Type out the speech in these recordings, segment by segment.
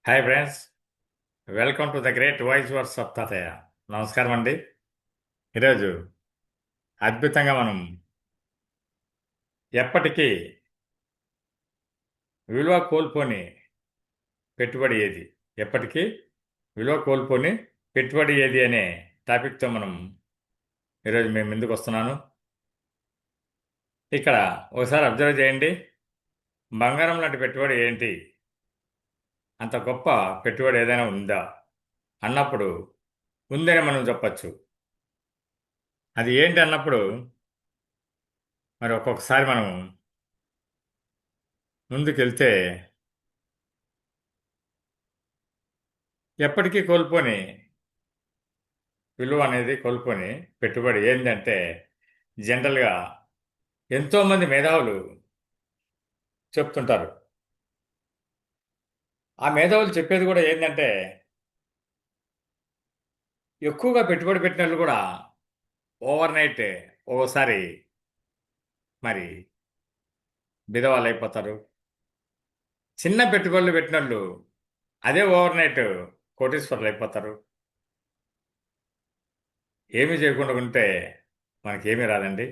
Hi friends, welcome to the great voice words of తాతయ్య. నమస్కారం అండి. ఈరోజు అద్భుతంగా మనం ఎప్పటికీ విలువ కోల్పోని పెట్టుబడి ఏది, ఎప్పటికీ విలువ కోల్పోని పెట్టుబడి ఏది అనే టాపిక్తో మనం ఈరోజు మేము ముందుకు వస్తున్నాను. ఇక్కడ ఒకసారి అబ్జర్వ్ చేయండి. బంగారం లాంటి పెట్టుబడి ఏంటి, అంత గొప్ప పెట్టుబడి ఏదైనా ఉందా అన్నప్పుడు ఉందని మనం చెప్పచ్చు. అది ఏంటి అన్నప్పుడు మరి ఒక్కొక్కసారి మనం ముందుకెళ్తే ఎప్పటికీ కోల్పోని విలువ అనేది కోల్పోని పెట్టుబడి ఏంటంటే, జనరల్గా ఎంతోమంది మేధావులు చెప్తుంటారు. ఆ మేధావులు చెప్పేది కూడా ఏంటంటే, ఎక్కువగా పెట్టుబడి పెట్టిన వాళ్ళు కూడా ఓవర్ నైట్ ఓసారి మరి బిధవాళ్ళు అయిపోతారు. చిన్న పెట్టుబడులు పెట్టిన వాళ్ళు అదే ఓవర్ నైట్ కోటీశ్వరులు అయిపోతారు. ఏమీ చేయకుండా ఉంటే మనకేమీ రాదండి.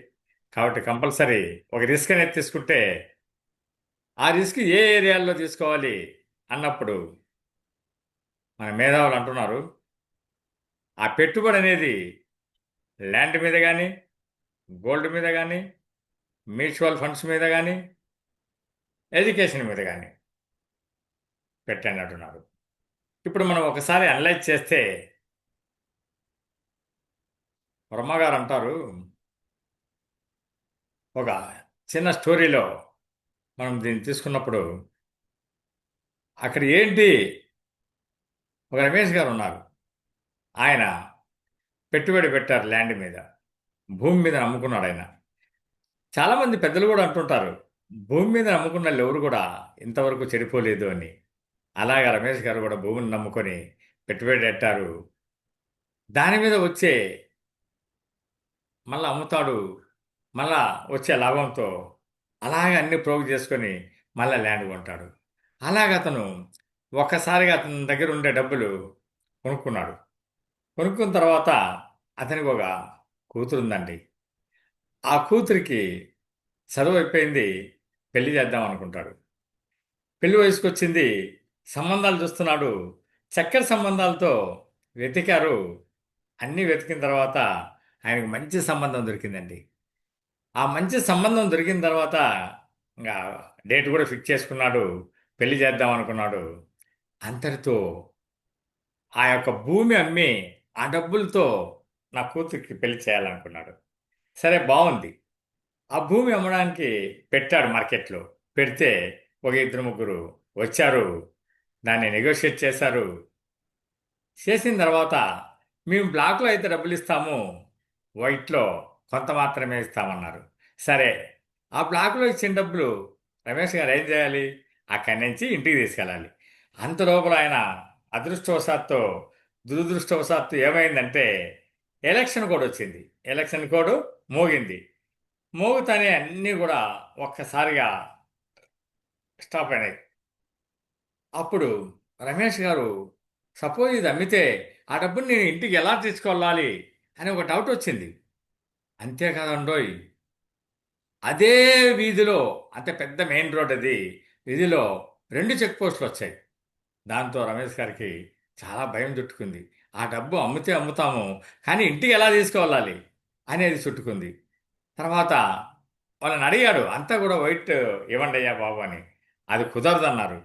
కాబట్టి కంపల్సరీ ఒక రిస్క్ అనేది తీసుకుంటే ఆ రిస్క్ ఏ ఏరియాల్లో తీసుకోవాలి అన్నప్పుడు మన మేధావులు అంటున్నారు, ఆ పెట్టుబడి అనేది ల్యాండ్ మీద కానీ, గోల్డ్ మీద కానీ, మ్యూచువల్ ఫండ్స్ మీద కానీ, ఎడ్యుకేషన్ మీద కానీ పెట్టండి అంటున్నారు. ఇప్పుడు మనం ఒకసారి అనలైజ్ చేస్తే బ్రహ్మగారు అంటారు, ఒక చిన్న స్టోరీలో మనం దీన్ని తీసుకున్నప్పుడు అక్కడ ఏంటి, ఒక రమేష్ గారు ఉన్నారు. ఆయన పెట్టుబడి పెట్టారు ల్యాండ్ మీద, భూమి మీద నమ్ముకున్నాడు ఆయన. చాలామంది పెద్దలు కూడా అంటుంటారు, భూమి మీద నమ్ముకున్న వాళ్ళు ఎవరు కూడా ఇంతవరకు చెడిపోలేదు అని. అలాగా రమేష్ గారు కూడా భూమిని నమ్ముకొని పెట్టుబడి పెట్టారు. దాని మీద వచ్చే మళ్ళీ అమ్ముతాడు, మళ్ళా వచ్చే లాభంతో అలాగే అన్ని ప్రోగు చేసుకొని మళ్ళీ ల్యాండ్ కొంటాడు. అలాగ అతను ఒక్కసారిగా అతని దగ్గర ఉండే డబ్బులు కొనుక్కున్నాడు. కొనుక్కున్న తర్వాత అతనికి ఒక కూతురు ఉందండి. ఆ కూతురికి చదువు అయిపోయింది, పెళ్లి చేద్దాం అనుకుంటాడు. పెళ్లి వయసుకు వచ్చింది, సంబంధాలు చూస్తున్నాడు. చక్కటి సంబంధాలతో వెతికారు. అన్నీ వెతికిన తర్వాత ఆయనకు మంచి సంబంధం దొరికిందండి. ఆ మంచి సంబంధం దొరికిన తర్వాత ఇంకా డేట్ కూడా ఫిక్స్ చేసుకున్నాడు, పెళ్లి చేద్దాం అనుకున్నాడు. అంతటితో ఆ యొక్క భూమి అమ్మి ఆ డబ్బులతో నా కూతురికి పెళ్లి చేయాలనుకున్నాడు. సరే, బాగుంది. ఆ భూమి అమ్మడానికి పెట్టాడు మార్కెట్లో. పెడితే ఒక ఇద్దరు ముగ్గురు వచ్చారు, దాన్ని నెగోషియేట్ చేశారు. చేసిన తర్వాత మేము బ్లాక్లో అయితే డబ్బులు ఇస్తాము, వైట్లో కొంత మాత్రమే ఇస్తామన్నారు. సరే, ఆ బ్లాక్లో ఇచ్చిన డబ్బులు రమేష్ గారు ఏం చేయాలి, అక్కడి నుంచి ఇంటికి తీసుకెళ్ళాలి. అంత లోపల ఆయన అదృష్టవశాత్తు దురదృష్టవశాత్తు ఏమైందంటే ఎలక్షన్ కోడ్ వచ్చింది. ఎలక్షన్ కోడ్ మోగింది. మోగుతానే అన్నీ కూడా ఒక్కసారిగా స్టాప్ అయినాయి. అప్పుడు రమేష్ గారు, సపోజ్ ఇది అమ్మితే ఆ డబ్బుని నేను ఇంటికి ఎలా తీసుకెళ్ళాలి అని ఒక డౌట్ వచ్చింది. అంతేకాదండోయ్, అదే వీధిలో, అంత పెద్ద మెయిన్ రోడ్ అది, వీధిలో 2 చెక్ పోస్టులు వచ్చాయి. దాంతో రమేష్ గారికి చాలా భయం చుట్టుకుంది. ఆ డబ్బు అమ్మితే అమ్ముతాము, కానీ ఇంటికి ఎలా తీసుకువెళ్ళాలి అనేది చుట్టుకుంది. తర్వాత వాళ్ళని అడిగాడు, అంతా కూడా వైట్ ఇవ్వండి అయ్యా బాబు అని. అది కుదరదన్నారు.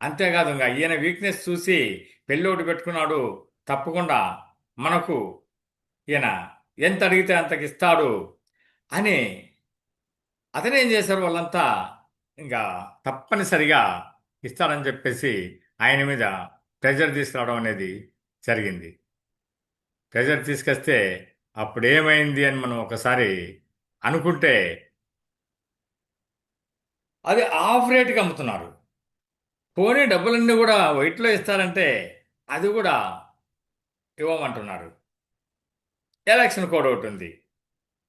అంతేకాదు, ఇంకా ఈయన వీక్నెస్ చూసి పెళ్ళోటి పెట్టుకున్నాడు, తప్పకుండా మనకు ఈయన ఎంత అడిగితే అంతకి ఇస్తాడు అని. అతనేం చేశారు, వాళ్ళంతా ఇంకా తప్పనిసరిగా ఇస్తాడని చెప్పేసి ఆయన మీద ప్రెజర్ తీసుకురావడం అనేది జరిగింది. ప్రెజర్ తీసుకొస్తే అప్పుడు ఏమైంది అని మనం ఒకసారి అనుకుంటే, అది ఆఫ్ రేట్కి అమ్ముతున్నారు. పోనీ డబ్బులన్నీ కూడా వైట్లో ఇస్తారంటే అది కూడా ఇవ్వమంటున్నారు. ఎలక్షన్ కోడ్ ఒకటి ఉంది.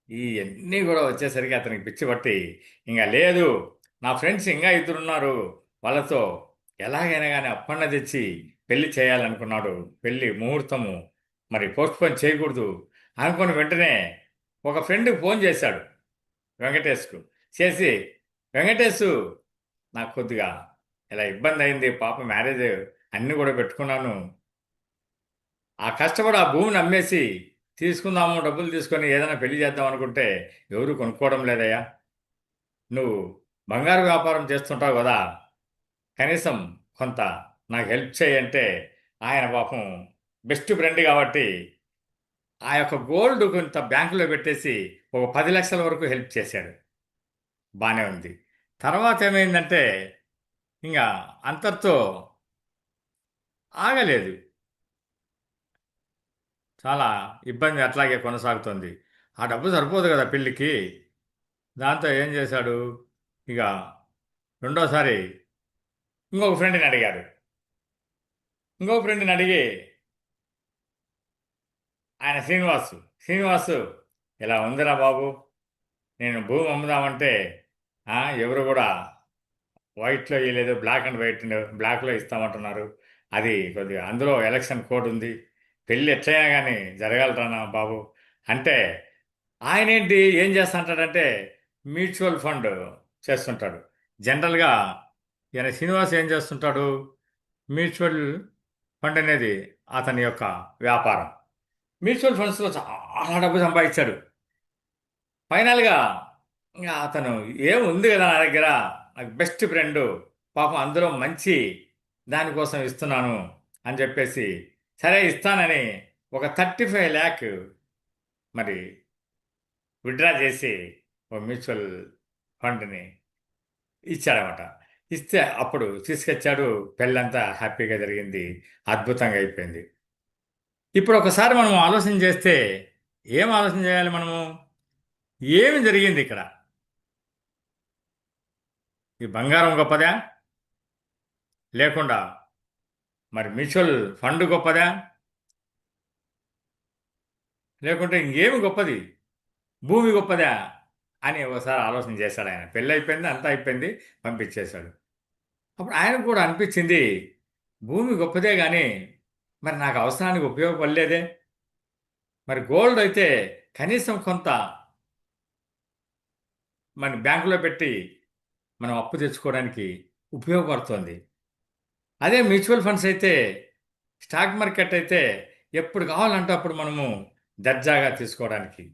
ఇవన్నీ కూడా వచ్చేసరికి అతనికి పిచ్చి పట్టి, ఇంకా లేదు, నా ఫ్రెండ్స్ ఇంకా ఇద్దరున్నారు, వాళ్ళతో ఎలాగైనా కానీ అప్పన్న తెచ్చి పెళ్లి చేయాలనుకున్నాడు. పెళ్లి ముహూర్తము మరి పోస్ట్పోన్ చేయకూడదు అనుకుని వెంటనే ఒక ఫ్రెండ్కి ఫోన్ చేశాడు, వెంకటేష్కు. చేసి, వెంకటేష్, నాకు కొద్దిగా ఇలా ఇబ్బంది అయింది, పాప మ్యారేజ్ అన్నీ కూడా పెట్టుకున్నాను, ఆ కష్టపడి ఆ భూమిని అమ్మేసి తీసుకుందాము, డబ్బులు తీసుకొని ఏదైనా పెళ్లి చేద్దాం అనుకుంటే ఎవరు కొనుక్కోవడం లేదయ్యా. నువ్వు బంగారు వ్యాపారం చేస్తుంటావు కదా, కనీసం కొంత నాకు హెల్ప్ చేయంటే ఆయన పాపం బెస్ట్ ఫ్రెండ్ కాబట్టి ఆ యొక్క గోల్డ్ కొంత బ్యాంకులో పెట్టేసి ఒక 10 లక్షల వరకు హెల్ప్ చేశాడు. బాగానే ఉంది. తర్వాత ఏమైందంటే ఇంకా అంతటితో ఆగలేదు. చాలా ఇబ్బంది అట్లాగే కొనసాగుతుంది. ఆ డబ్బు సరిపోదు కదా పెళ్ళికి. దాంతో ఏం చేశాడు, ఇక రెండోసారి ఇంకొక ఫ్రెండ్ని అడిగాడు. ఇంకొక ఫ్రెండ్ని అడిగి, ఆయన శ్రీనివాసు, శ్రీనివాసు, ఇలా ఉందిరా బాబు, నేను భూమి అమ్ముదామంటే ఎవరు కూడా వైట్లో ఇవ్వలేదు, బ్లాక్ అండ్ వైట్, బ్లాక్లో ఇస్తామంటున్నారు. అది కొద్దిగా అందులో ఎలక్షన్ కోడ్ ఉంది, పెళ్ళి ఎట్లయినా కానీ జరగలరానా బాబు అంటే, ఆయన ఏంటి ఏం చేస్తుంటాడంటే మ్యూచువల్ ఫండ్ చేస్తుంటాడు. జనరల్గా ఈయన శ్రీనివాస్ ఏం చేస్తుంటాడు, మ్యూచువల్ ఫండ్ అనేది అతని యొక్క వ్యాపారం. మ్యూచువల్ ఫండ్స్లో చాలా డబ్బు సంపాదించాడు. ఫైనల్గా ఇంకా అతను ఏముంది కదా నా దగ్గర, నాకు బెస్ట్ ఫ్రెండ్, పాపం అందులో మంచి దానికోసం ఇస్తున్నాను అని చెప్పేసి, సరే ఇస్తానని ఒక 35 lakh మరి విత్డ్రా చేసి ఒక మ్యూచువల్ ఫండ్ని ఇచ్చాడనమాట. ఇస్తే అప్పుడు తీసుకొచ్చాడు, పెళ్ళంతా హ్యాపీగా జరిగింది, అద్భుతంగా అయిపోయింది. ఇప్పుడు ఒకసారి మనం ఆలోచన చేస్తే ఏం ఆలోచన చేయాలి మనము, ఏమి జరిగింది ఇక్కడ? ఈ బంగారం గొప్పదా, లేకుండా మరి మ్యూచువల్ ఫండ్ గొప్పదా, లేకుంటే ఇంకేమి గొప్పది, భూమి గొప్పదా అని ఒకసారి ఆలోచన చేశాడు ఆయన. పెళ్ళి అయిపోయింది, అంతా అయిపోయింది, పంపించేశాడు. అప్పుడు ఆయనకు కూడా అనిపించింది, భూమి గొప్పదే కానీ మరి నాకు అవసరానికి ఉపయోగపడలేదే. మరి గోల్డ్ అయితే కనీసం కొంత మన బ్యాంకులో పెట్టి మనం అప్పు తెచ్చుకోవడానికి ఉపయోగపడుతుంది. అదే మ్యూచువల్ ఫండ్స్ అయితే, స్టాక్ మార్కెట్ అయితే ఎప్పుడు కావాలంటే అప్పుడు మనము దర్జాగా తీసుకోవడానికి.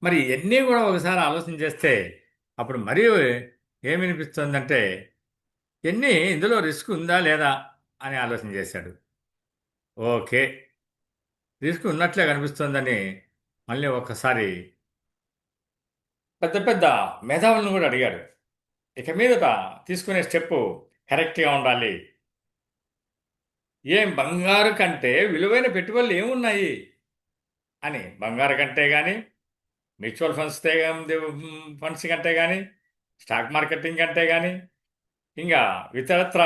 మరి ఇవన్నీ కూడా ఒకసారి ఆలోచన చేస్తే అప్పుడు మరీ ఏమనిపిస్తుందంటే, ఎన్ని ఇందులో రిస్క్ ఉందా లేదా అని ఆలోచన చేశాడు. ఓకే, రిస్క్ ఉన్నట్లే కనిపిస్తుందని మళ్ళీ ఒక్కసారి పెద్ద పెద్ద మేధావులను కూడా అడిగాడు. ఇక మీదట తీసుకునే స్టెప్పు కరెక్ట్గా ఉండాలి. ఏం బంగారు కంటే విలువైన పెట్టుబడులు ఏమున్నాయి అని, బంగారు కంటే కానీ, మ్యూచువల్ ఫండ్స్ కంటే కానీ, స్టాక్ మార్కెటింగ్ కంటే కానీ, ఇంకా ఇతరత్ర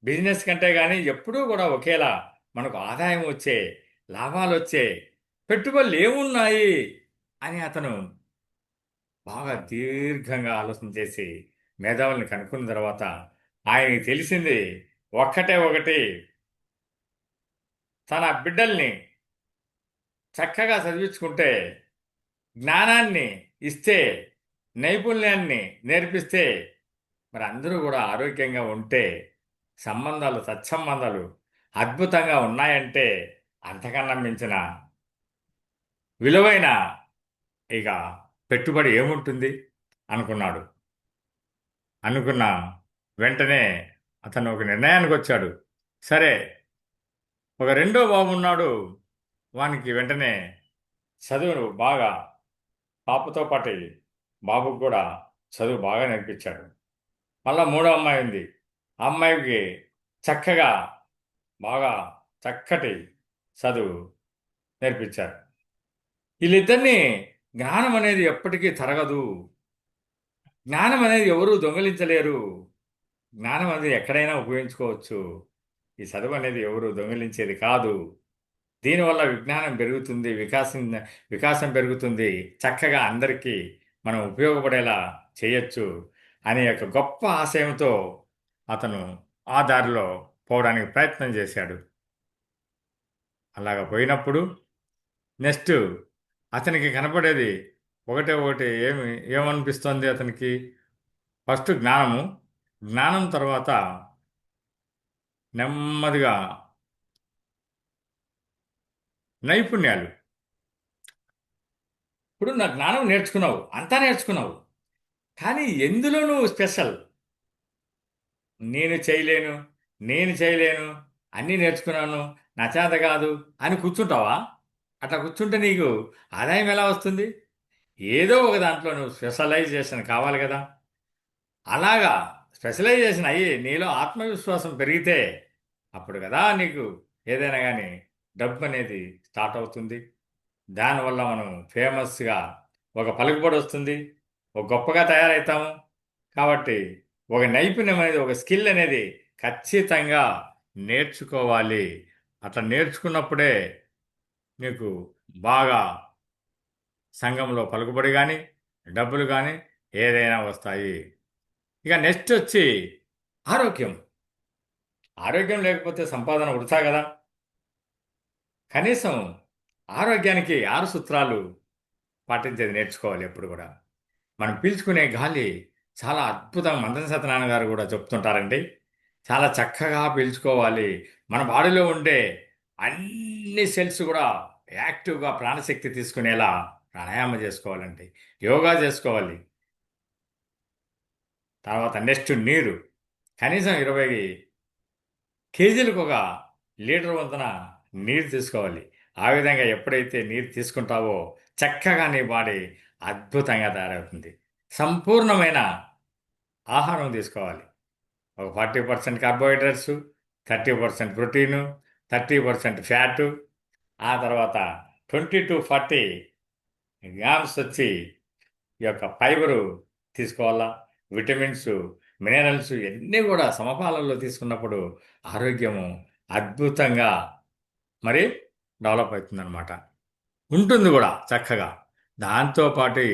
బిజినెస్ కంటే కానీ ఎప్పుడూ కూడా ఒకేలా మనకు ఆదాయం వచ్చే, లాభాలు వచ్చే పెట్టుబడులు ఏమున్నాయి అని అతను బాగా దీర్ఘంగా ఆలోచన చేసి మేధావుల్ని కనుక్కున్న తర్వాత ఆయనకి తెలిసింది ఒక్కటే ఒకటి, తన బిడ్డల్ని చక్కగా చదివించుకుంటే, జ్ఞానాన్ని ఇస్తే, నైపుణ్యాన్ని నేర్పిస్తే మరి అందరూ కూడా ఆరోగ్యంగా ఉంటే, సంబంధాలు సత్సంబంధాలు అద్భుతంగా ఉన్నాయంటే అంతకన్నా మించిన విలువైన ఇక పెట్టుబడి ఏముంటుంది అనుకున్నాడు. అనుకున్న వెంటనే అతను ఒక నిర్ణయానికి వచ్చాడు. సరే, ఒక రెండో బాబు ఉన్నాడు, వానికి వెంటనే చదువును బాగా, పాపతో పాటు బాబుకు కూడా చదువు బాగా నేర్పించాడు. మళ్ళా మూడో అమ్మాయి ఉంది, ఆ అమ్మాయికి చక్కగా బాగా చక్కటి చదువు నేర్పించారు. వీళ్ళిద్దరినీ జ్ఞానం అనేది ఎప్పటికీ తరగదు, జ్ఞానం అనేది ఎవరూ దొంగిలించలేరు, జ్ఞానం అనేది ఎక్కడైనా ఉపయోగించుకోవచ్చు, ఈ చదువు అనేది ఎవరు దొంగిలించేది కాదు, దీనివల్ల విజ్ఞానం పెరుగుతుంది, వికాసం పెరుగుతుంది, చక్కగా అందరికీ మనం ఉపయోగపడేలా చేయొచ్చు అనే ఒక గొప్ప ఆశయంతో అతను ఆ దారిలో పోవడానికి ప్రయత్నం చేశాడు. అలాగ పోయినప్పుడు నెక్స్ట్ అతనికి కనపడేది ఒకటే ఒకటి ఏమనిపిస్తోంది అతనికి? ఫస్ట్ జ్ఞానము, జ్ఞానం తర్వాత నెమ్మదిగా నైపుణ్యాలు. ఇప్పుడు నా జ్ఞానం నేర్చుకున్నావు, అంతా నేర్చుకున్నావు, కానీ ఎందులో నువ్వు స్పెషల్? నేను చేయలేను, నేను చేయలేను, అన్నీ నేర్చుకున్నాను, నా చేత కాదు అని కూర్చుంటావా? అట్లా కూర్చుంటే నీకు ఆదాయం ఎలా వస్తుంది? ఏదో ఒక దాంట్లో నువ్వు స్పెషలైజేషన్ కావాలి కదా. అలాగా స్పెషలైజేషన్ అయ్యి నీలో ఆత్మవిశ్వాసం పెరిగితే అప్పుడు కదా నీకు ఏదైనా కానీ డబ్బు అనేది స్టార్ట్ అవుతుంది. దానివల్ల మనం ఫేమస్గా ఒక పలుకుబడి వస్తుంది, ఒక గొప్పగా తయారవుతాము. కాబట్టి ఒక నైపుణ్యం అనేది, ఒక స్కిల్ అనేది ఖచ్చితంగా నేర్చుకోవాలి. అట్లా నేర్చుకున్నప్పుడే నీకు బాగా సంఘంలో పలుకుబడి కానీ డబ్బులు కానీ ఏదైనా వస్తాయి. ఇక నెక్స్ట్ వచ్చి ఆరోగ్యం. ఆరోగ్యం లేకపోతే సంపాదన వృథా కదా. కనీసం ఆరోగ్యానికి 6 సూత్రాలు పాటించేది నేర్చుకోవాలి ఎప్పుడు కూడా. మనం పీల్చుకునే గాలి చాలా అద్భుతంగా మందన సత్యనారాయణ గారు కూడా చెప్తుంటారండి. చాలా చక్కగా పీల్చుకోవాలి. మన బాడీలో ఉండే అన్ని సెల్స్ కూడా యాక్టివ్గా ప్రాణశక్తి తీసుకునేలా ప్రాణాయామం చేసుకోవాలండి, యోగా చేసుకోవాలి. తర్వాత నెక్స్ట్ నీరు. కనీసం 20 కేజీలకు ఒక లీటర్ వంతున నీరు తీసుకోవాలి. ఆ విధంగా ఎప్పుడైతే నీరు తీసుకుంటావో చక్కగా నీ బాడీ అద్భుతంగా తయారవుతుంది. సంపూర్ణమైన ఆహారం తీసుకోవాలి. ఒక 40% కార్బోహైడ్రేట్స్, 30% ప్రోటీను, 30% ఫ్యాటు, ఆ తర్వాత 20 to 40 గ్రామ్స్ వచ్చి ఈ యొక్క ఫైబరు తీసుకోవాలా. విటమిన్స్, మినరల్స్ ఇవన్నీ కూడా సమపాలనలో తీసుకున్నప్పుడు ఆరోగ్యము అద్భుతంగా మరి డెవలప్ అవుతుందన్నమాట. ఉంటుంది కూడా చక్కగా. దాంతోపాటు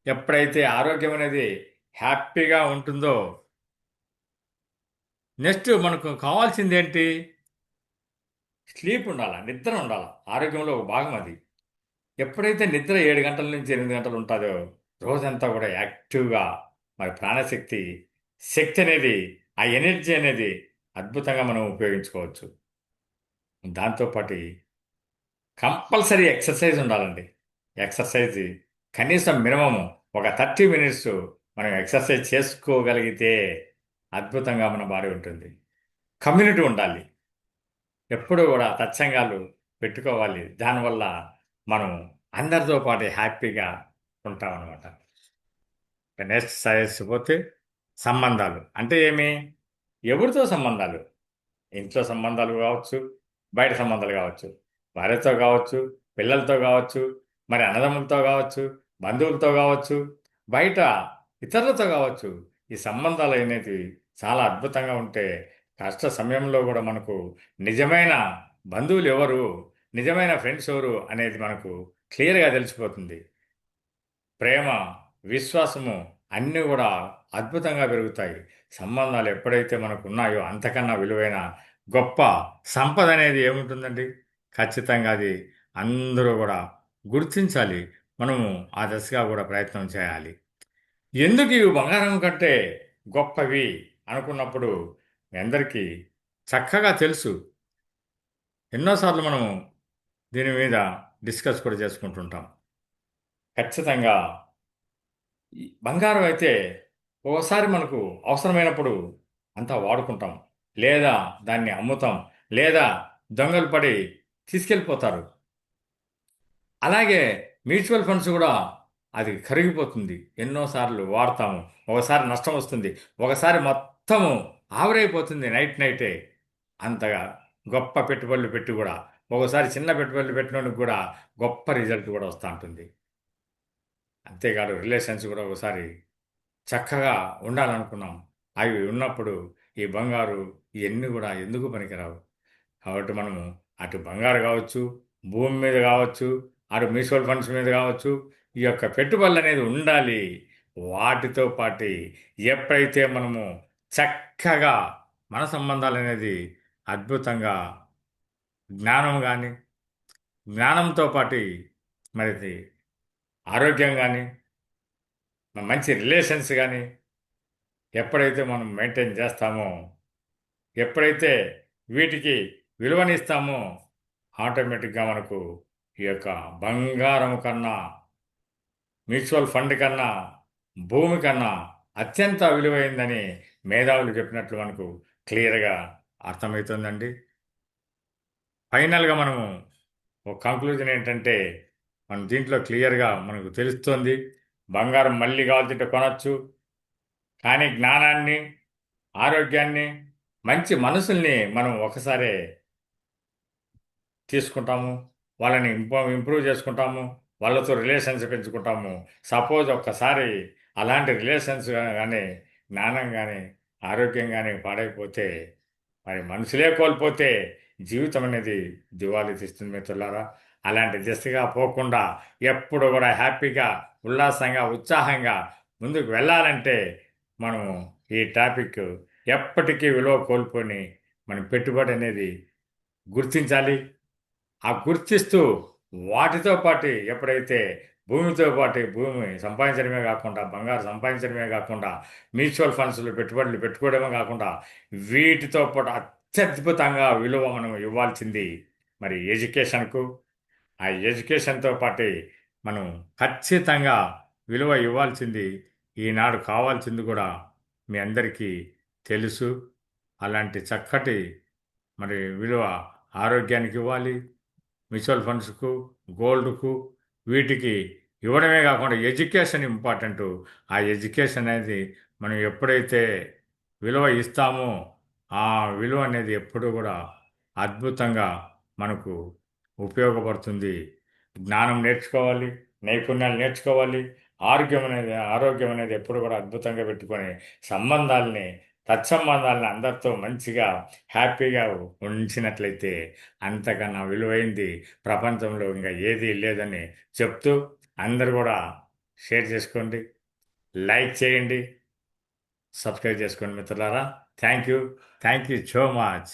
ఎప్పుడైతే ఆరోగ్యం అనేది హ్యాపీగా ఉంటుందో నెక్స్ట్ మనకు కావాల్సింది ఏంటి? స్లీప్ ఉండాలి, నిద్ర ఉండాలి. ఆరోగ్యంలో ఒక భాగం అది. ఎప్పుడైతే నిద్ర 7 గంటల నుంచి 8 గంటలు ఉంటుందో రోజంతా కూడా యాక్టివ్గా మరి ప్రాణశక్తి, శక్తి అనేది, ఆ ఎనర్జీ అనేది అద్భుతంగా మనం ఉపయోగించుకోవచ్చు. దాంతోపాటు కంపల్సరీ ఎక్సర్సైజ్ ఉండాలండి. ఎక్సర్సైజ్ కనీసం మినిమము ఒక 30 మినిట్స్ మనం ఎక్సర్సైజ్ చేసుకోగలిగితే అద్భుతంగా మన బాడీ ఉంటుంది. కమ్యూనిటీ ఉండాలి. ఎప్పుడూ కూడా సత్సంగాలు పెట్టుకోవాలి. దానివల్ల మనం అందరితో పాటు హ్యాపీగా ఉంటాం అన్నమాట. నెక్స్ట్ సజెస్ట్ పోతే సంబంధాలు అంటే ఏమి? ఎవరితో సంబంధాలు? ఇంట్లో సంబంధాలు కావచ్చు, బయట సంబంధాలు కావచ్చు, భార్యతో కావచ్చు, పిల్లలతో కావచ్చు, మరి అన్నదమ్ములతో కావచ్చు, బంధువులతో కావచ్చు, బయట ఇతరులతో కావచ్చు. ఈ సంబంధాలు అనేవి చాలా అద్భుతంగా ఉంటే కష్ట సమయంలో కూడా మనకు నిజమైన బంధువులు ఎవరు, నిజమైన ఫ్రెండ్స్ ఎవరు అనేది మనకు క్లియర్గా తెలిసిపోతుంది. ప్రేమ, విశ్వాసము అన్నీ కూడా అద్భుతంగా పెరుగుతాయి. సంబంధాలు ఎప్పుడైతే మనకు ఉన్నాయో అంతకన్నా విలువైన గొప్ప సంపద అనేది ఏముంటుందండి? ఖచ్చితంగా అది అందరూ కూడా గుర్తించాలి. మనము ఆ దశగా కూడా ప్రయత్నం చేయాలి. ఎందుకు ఇవి బంగారం కంటే గొప్పవి అనుకున్నప్పుడు మీ అందరికీ చక్కగా తెలుసు. ఎన్నోసార్లు మనము దీని మీద డిస్కస్ కూడా చేసుకుంటుంటాం. ఖచ్చితంగా ఈ బంగారం అయితే ఓసారి మనకు అవసరమైనప్పుడు అంతా వాడుకుంటాం, లేదా దాన్ని అమ్ముతాం, లేదా దొంగలు పడి తీసుకెళ్ళిపోతారు. అలాగే మ్యూచువల్ ఫండ్స్ కూడా అది కరిగిపోతుంది. ఎన్నోసార్లు వాడతాము, ఒకసారి నష్టం వస్తుంది, ఒకసారి మొత్తము ఆవిరైపోతుంది నైట్ నైటే. అంతగా గొప్ప పెట్టుబడులు పెట్టి కూడా ఒకసారి చిన్న పెట్టుబడులు పెట్టినోడికి కూడా గొప్ప రిజల్ట్ కూడా వస్తూ ఉంటుంది. అంతేకాదు రిలేషన్స్ కూడా ఒకసారి చక్కగా ఉండాలనుకున్నాం, అవి ఉన్నప్పుడు ఈ బంగారు ఇవన్నీ కూడా ఎందుకు పనికిరావు. కాబట్టి మనము అటు బంగారు కావచ్చు, భూమి మీద కావచ్చు, అటు మ్యూచువల్ ఫండ్స్ మీద కావచ్చు, ఈ యొక్క పెట్టుబడులు అనేది ఉండాలి. వాటితో పాటు ఎప్పుడైతే మనము చక్కగా మన సంబంధాలు అనేది అద్భుతంగా జ్ఞానం కానీ, జ్ఞానంతో పాటు మరి ఆరోగ్యం కానీ, మంచి రిలేషన్స్ కానీ ఎప్పుడైతే మనం మెయింటైన్ చేస్తామో, ఎప్పుడైతే వీటికి విలువనిస్తామో ఆటోమేటిక్గా మనకు ఈ యొక్క బంగారం కన్నా, మ్యూచువల్ ఫండ్ కన్నా, భూమి కన్నా అత్యంత విలువైందని మేధావులు చెప్పినట్లు మనకు క్లియర్గా అర్థమవుతుందండి. ఫైనల్గా మనము ఒక కంక్లూజన్ ఏంటంటే మనం దీంట్లో క్లియర్గా మనకు తెలుస్తుంది, బంగారం మళ్ళీ కావాల్సింటే కొనచ్చు, కానీ జ్ఞానాన్ని, ఆరోగ్యాన్ని, మంచి మనసుల్ని మనం ఒకసారే తీసుకుంటాము, వాళ్ళని ఇంప్రూవ్ చేసుకుంటాము, వాళ్ళతో రిలేషన్స్ పెంచుకుంటాము. సపోజ్ ఒక్కసారి అలాంటి రిలేషన్స్ కానీ, జ్ఞానం కానీ, ఆరోగ్యం కానీ పాడైపోతే, మరి మనుషులే కోల్పోతే జీవితం అనేది దివాళీ తీస్తుంది మిత్రులారా. అలాంటి దిశగా పోకుండా ఎప్పుడు కూడా హ్యాపీగా, ఉల్లాసంగా, ఉత్సాహంగా ముందుకు వెళ్ళాలంటే మనము ఈ టాపిక్ ఎప్పటికీ విలువ కోల్పోని మన పెట్టుబడి అనేది గుర్తించాలి. ఆ గుర్తిస్తూ వాటితో పాటు ఎప్పుడైతే భూమితో పాటు భూమి సంపాదించడమే కాకుండా, బంగారు సంపాదించడమే కాకుండా, మ్యూచువల్ ఫండ్స్లో పెట్టుబడులు పెట్టుకోవడమే కాకుండా, వీటితో పాటు అత్యద్భుతంగా విలువ మనం ఇవ్వాల్సింది మరి ఎడ్యుకేషన్కు. ఆ ఎడ్యుకేషన్తో పాటు మనం ఖచ్చితంగా విలువ ఇవ్వాల్సింది ఈనాడు కావాల్సింది కూడా మీ అందరికీ తెలుసు. అలాంటి చక్కటి మరి విలువ ఆరోగ్యానికి ఇవ్వాలి, మ్యూచువల్ ఫండ్స్కు, గోల్డ్కు, వీటికి ఇవ్వడమే కాకుండా ఎడ్యుకేషన్ ఇంపార్టెంట్. ఆ ఎడ్యుకేషన్ అనేది మనం ఎప్పుడైతే విలువ ఇస్తామో ఆ విలువ అనేది ఎప్పుడూ కూడా అద్భుతంగా మనకు ఉపయోగపడుతుంది. జ్ఞానం నేర్చుకోవాలి, నైపుణ్యాలు నేర్చుకోవాలి, ఆరోగ్యం అనేది ఎప్పుడు కూడా అద్భుతంగా పెట్టుకొని సంబంధాలని, తత్సంబంధాలని అందరితో మంచిగా హ్యాపీగా ఉంచినట్లయితే అంతకన్నా విలువైంది ప్రపంచంలో ఇంకా ఏదీ లేదని చెప్తూ అందరు కూడా షేర్ చేసుకోండి, లైక్ చేయండి, సబ్స్క్రైబ్ చేసుకోండి మిత్రులారా. Thank you so much.